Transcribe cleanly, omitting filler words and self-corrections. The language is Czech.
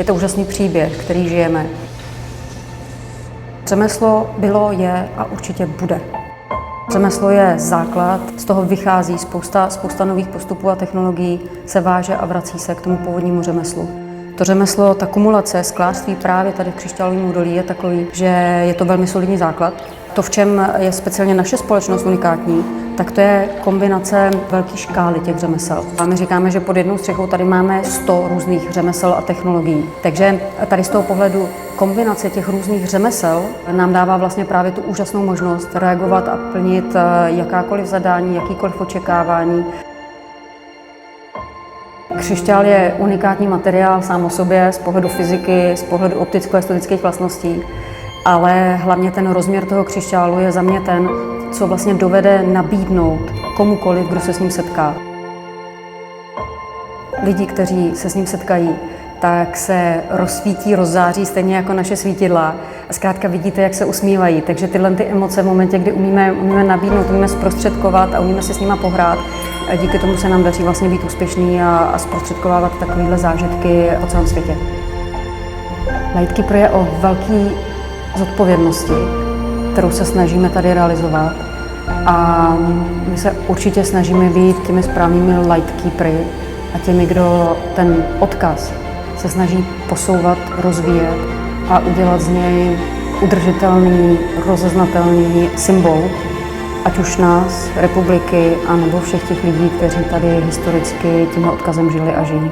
Je to úžasný příběh, který žijeme. Řemeslo bylo, je a určitě bude. Řemeslo je základ, z toho vychází spousta nových postupů a technologií, se váže a vrací se k tomu původnímu řemeslu. To řemeslo, ta kumulace sklářství právě tady v Křišťálovém údolí je takový, že je to velmi solidní základ. To, v čem je speciálně naše společnost unikátní, tak to je kombinace velké škály těch řemesel. A my říkáme, že pod jednou střechou tady máme 100 různých řemesel a technologií. Takže tady z toho pohledu kombinace těch různých řemesel nám dává vlastně právě tu úžasnou možnost reagovat a plnit jakákoliv zadání, jakýkoliv očekávání. Křišťál je unikátní materiál sám o sobě z pohledu fyziky, z pohledu opticko-estetických vlastností, ale hlavně ten rozměr toho křišťálu je za mě ten, co vlastně dovede nabídnout komukoliv, kdo se s ním setká. Lidi, kteří se s ním setkají, tak se rozsvítí, rozzáří stejně jako naše svítidla. A zkrátka vidíte, jak se usmívají. Takže tyhle ty emoce v momentě, kdy umíme nabídnout, umíme zprostředkovat a umíme si s nima pohrát, a díky tomu se nám daří vlastně být úspěšný a zprostředkovávat takovéhle zážitky po celém světě. Lightkeeper je o velké zodpovědnosti, kterou se snažíme tady realizovat. A my se určitě snažíme být těmi správnými lightkeepery a těmi, kdo ten odkaz se snaží posouvat, rozvíjet a udělat z něj udržitelný, rozeznatelný symbol, ať už nás, republiky, anebo všech těch lidí, kteří tady historicky tímhle odkazem žili a žijí.